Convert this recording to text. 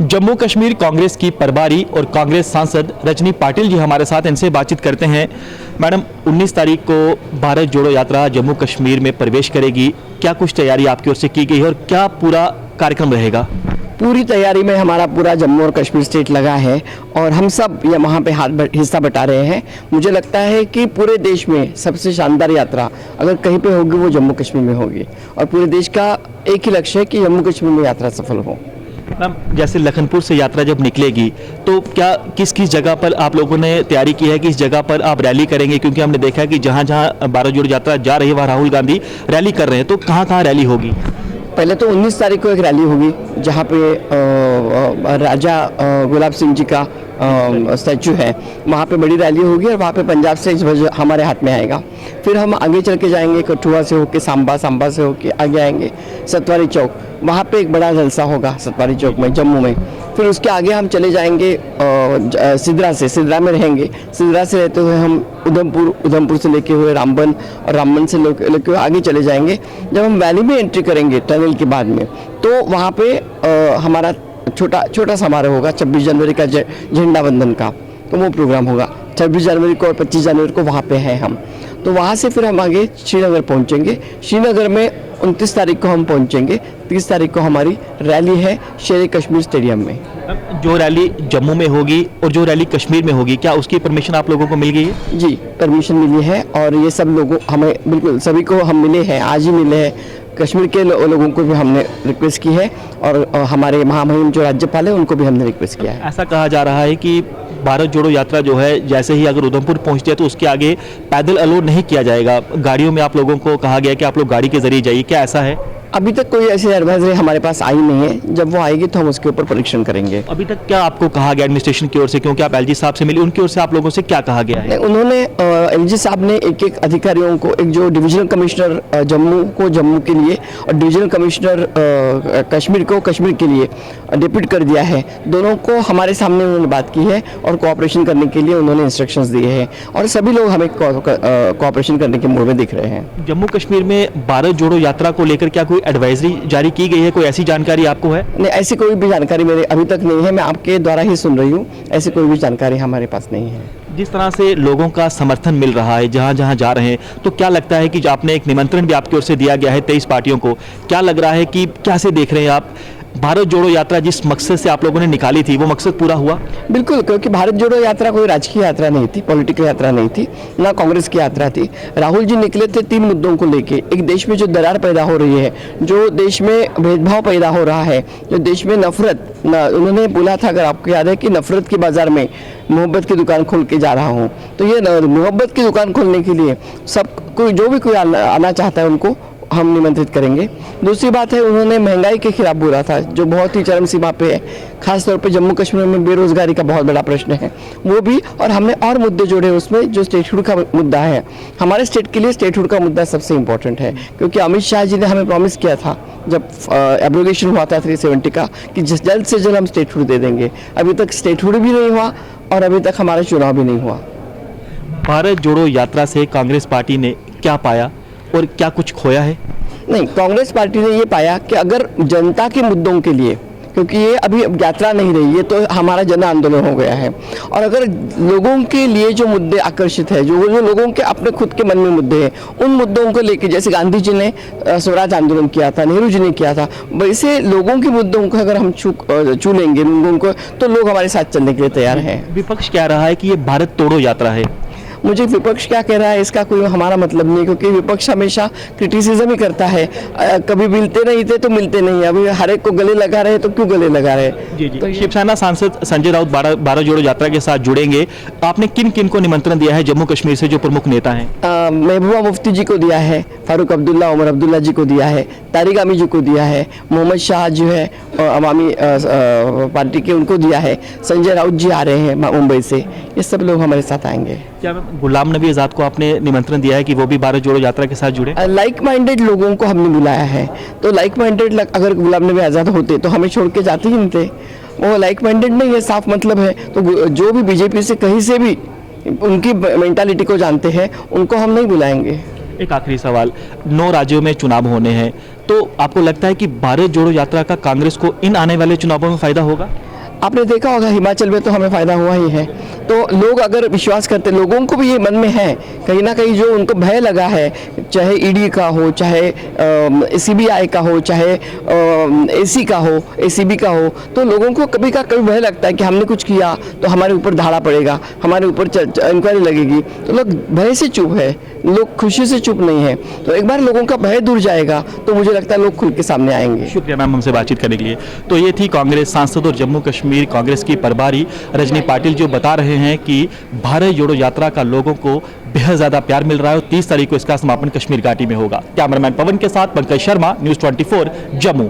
जम्मू कश्मीर कांग्रेस की प्रभारी और कांग्रेस सांसद रजनी पाटिल जी हमारे साथ, इनसे बातचीत करते हैं। मैडम, 19 तारीख को भारत जोड़ो यात्रा जम्मू कश्मीर में प्रवेश करेगी, क्या कुछ तैयारी आपकी ओर से की गई है और क्या पूरा कार्यक्रम रहेगा? पूरी तैयारी में हमारा पूरा जम्मू और कश्मीर स्टेट लगा है और हम सब ये वहाँ पे हिस्सा बटा रहे हैं। मुझे लगता है कि पूरे देश में सबसे शानदार यात्रा अगर कहीं पे होगी वो जम्मू कश्मीर में होगी और पूरे देश का एक ही लक्ष्य है कि जम्मू कश्मीर में यात्रा सफल हो। मैम, जैसे लखनपुर से यात्रा जब निकलेगी तो क्या किस किस जगह पर आप लोगों ने तैयारी की है, किस जगह पर आप रैली करेंगे? क्योंकि हमने देखा है कि जहाँ जहाँ भारत जोड़ो यात्रा जा रही है वहाँ राहुल गांधी रैली कर रहे हैं, तो कहाँ कहाँ रैली होगी? पहले तो 19 तारीख को एक रैली होगी जहाँ पे राजा गुलाब सिंह जी का स्टैचू है, वहाँ पे बड़ी रैली होगी और वहाँ पे पंजाब से ध्वज हमारे हाथ में आएगा। फिर हम आगे चल के जाएंगे, कठुआ से होके सांबा, सांबा से होके आगे आएंगे सतवारी चौक, वहाँ पे एक बड़ा जलसा होगा सतवारी चौक में जम्मू में। फिर उसके आगे हम चले जाएंगे सिदरा में रहेंगे, सिदरा से रहते हुए हम उधमपुर से लेके हुए रामबन और रामबन से लेके हुए आगे चले जाएंगे। जब हम वैली में एंट्री करेंगे टनल के बाद में, तो वहाँ पे हमारा छोटा समारोह होगा 26 जनवरी का झंडा वंदन का, तो वो प्रोग्राम होगा 26 जनवरी को और 25 जनवरी को वहाँ पे हैं हम। तो वहाँ से फिर हम आगे श्रीनगर पहुँचेंगे। श्रीनगर में 29 तारीख को हम पहुँचेंगे। 30 तारीख को हमारी रैली है शेर कश्मीर स्टेडियम में। जो रैली जम्मू में होगी और जो रैली कश्मीर में होगी, क्या उसकी परमिशन आप लोगों को मिल गई है? जी, परमिशन मिली है और ये सब लोगों हमें बिल्कुल सभी को हम मिले हैं, आज ही मिले हैं। कश्मीर के लोगों को भी हमने रिक्वेस्ट की है और हमारे महामहिम जो राज्यपाल है उनको भी हमने रिक्वेस्ट किया है। ऐसा कहा जा रहा है कि भारत जोड़ो यात्रा जो है जैसे ही अगर उधमपुर पहुंचती है तो उसके आगे पैदल अलाउ नहीं किया जाएगा, गाड़ियों में आप लोगों को कहा गया कि आप लोग गाड़ी के जरिए जाइए, क्या ऐसा है? अभी तक कोई ऐसी एडवाइजरी हमारे पास आई नहीं है, जब वो आएगी तो हम उसके ऊपर परीक्षण करेंगे। अभी तक क्या आपको कहा गया एडमिनिस्ट्रेशन की ओर से, क्योंकि आप एलजी साहब से मिली, उनकी ओर से आप लोगों से क्या कहा गया है? उन्होंने एलजी साहब ने एक अधिकारियों को, एक जो डिविजनल कमिश्नर जम्मू को जम्मू के लिए और डिविजनल कमिश्नर कश्मीर को कश्मीर के लिए डिप्यूट कर दिया है। दोनों को हमारे सामने उन्होंने बात की है और कोऑपरेशन करने के लिए उन्होंने इंस्ट्रक्शंस दिए हैं और सभी लोग हमें कोऑपरेशन करने के मूड में दिख रहे हैं। जम्मू कश्मीर में भारत जोड़ो यात्रा को लेकर क्या कोई एडवाइजरी जारी की गई है? कोई ऐसी जानकारी आपको है? नहीं, ऐसी कोई भी जानकारी मेरे अभी तक नहीं है, मैं आपके द्वारा ही सुन रही हूँ। ऐसी कोई भी जानकारी हमारे पास नहीं है। जिस तरह से लोगों का समर्थन मिल रहा है जहां जहां जा रहे हैं, तो क्या लगता है कि जो आपने एक निमंत्रण भी आपकी ओर से दिया गया है 23 पार्टियों को, क्या लग रहा है कि कैसे देख रहे हैं आप भारत जोड़ो यात्रा जिस मकसद से आप लोगों ने निकाली थी वो मकसद पूरा हुआ? बिल्कुल, क्योंकि भारत जोड़ो यात्रा कोई राजकीय यात्रा नहीं थी, पॉलिटिकल यात्रा नहीं थी, ना कांग्रेस की यात्रा थी। राहुल जी निकले थे 3 मुद्दों को लेके। एक, देश में जो दरार पैदा हो रही है, जो देश में भेदभाव पैदा हो रहा है, जो देश में नफरत, उन्होंने बोला था, अगर आपको याद है, कि नफरत के बाजार में मोहब्बत की दुकान खोल के जा रहा हूँ। तो ये मोहब्बत की दुकान खोलने के लिए सब कोई जो भी कोई आना चाहता है उनको हम निमंत्रित करेंगे। दूसरी बात है, उन्होंने महंगाई के खिलाफ बोला था जो बहुत ही चरम सीमा पे है, खासतौर पे जम्मू कश्मीर में बेरोजगारी का बहुत बड़ा प्रश्न है, वो भी। और हमने और मुद्दे जोड़े उसमें, जो स्टेटहुड का मुद्दा है। हमारे स्टेट के लिए स्टेटहुड का मुद्दा सबसे इम्पोर्टेंट है, क्योंकि अमित शाह जी ने हमें प्रॉमिस किया था जब एब्रोगेशन हुआ था 370 का, कि जल्द से जल्द हम स्टेटहुड दे देंगे। अभी तक स्टेटहुड भी नहीं हुआ और अभी तक हमारा चुनाव भी नहीं हुआ। भारत जोड़ो यात्रा से कांग्रेस पार्टी ने क्या पाया और क्या कुछ खोया है? नहीं, कांग्रेस पार्टी ने ये पाया कि अगर जनता के मुद्दों के लिए, क्योंकि ये अभी यात्रा नहीं रही है, तो हमारा जन आंदोलन हो गया है, और अगर लोगों के लिए जो मुद्दे आकर्षित है, जो लोगों के अपने खुद के मन में मुद्दे हैं, उन मुद्दों को लेकर, जैसे गांधी जी ने स्वराज आंदोलन किया था, नेहरू जी ने किया था, वैसे लोगों के मुद्दों को अगर हम छू लेंगे लोगों को, तो लोग हमारे साथ चलने के लिए तैयार हैं। विपक्ष कह रहा है कि ये भारत तोड़ो यात्रा है। मुझे विपक्ष क्या कह रहा है इसका कोई हमारा मतलब नहीं, क्योंकि विपक्ष हमेशा क्रिटिसिज्म ही करता है। कभी मिलते नहीं थे तो मिलते नहीं, अभी हर एक को गले लगा रहे तो क्यों गले लगा रहे? जी जी। तो शिवसेना सांसद संजय राउत भारत जोड़ो यात्रा के साथ जुड़ेंगे, आपने किन किन को निमंत्रण दिया है जम्मू कश्मीर से जो प्रमुख नेता हैं? महबूबा मुफ्ती जी को दिया है, फारूक अब्दुल्ला, उमर अब्दुल्ला जी को दिया है, तारिक आमी जी को दिया है, मोहम्मद शाह जो है अवामी पार्टी के, उनको दिया है, संजय राउत जी आ रहे हैं मुंबई से, ये सब लोग हमारे साथ आएंगे। क्या गुलाम नबी आज़ाद को आपने निमंत्रण दिया है कि वो भी भारत जोड़ो यात्रा के साथ जुड़े? लाइक माइंडेड लोगों को हमने बुलाया है, तो लाइक माइंडेड अगर गुलाम नबी आज़ाद होते तो हमें छोड़ के जाते ही नहीं थे। वो लाइक माइंडेड नहीं है, साफ मतलब है। तो जो भी बीजेपी से कहीं से भी उनकी मेंटालिटी को जानते हैं, उनको हम नहीं बुलाएंगे। एक आखिरी सवाल, 9 राज्यों में चुनाव होने हैं, तो आपको लगता है कि भारत जोड़ो यात्रा का कांग्रेस को इन आने वाले चुनावों में फायदा होगा? आपने देखा होगा हिमाचल में तो हमें फ़ायदा हुआ ही है। तो लोग अगर विश्वास करते, लोगों को भी ये मन में है कहीं ना कहीं, जो उनको भय लगा है, चाहे ईडी का हो, चाहे सीबीआई का हो, चाहे एसी का हो, एसीबी का हो, तो लोगों को कभी का कभी भय लगता है कि हमने कुछ किया तो हमारे ऊपर धाड़ा पड़ेगा, हमारे ऊपर इंक्वायरी लगेगी। तो लोग भय से चुप है, लोग खुशी से चुप नहीं है। तो एक बार लोगों का भय दूर जाएगा तो मुझे लगता है लोग खुल के सामने आएंगे। शुक्रिया मैम हमसे बातचीत करने के लिए। तो ये थी कांग्रेस सांसद और जम्मू कश्मीर कांग्रेस की प्रभारी रजनी पाटिल, जो बता रहे हैं कि भारत जोड़ो यात्रा का लोगों को बेहद ज़्यादा प्यार मिल रहा है और 30 तारीख को इसका समापन कश्मीर घाटी में होगा। कैमरामैन पवन के साथ पंकज शर्मा, न्यूज़ 24 जम्मू।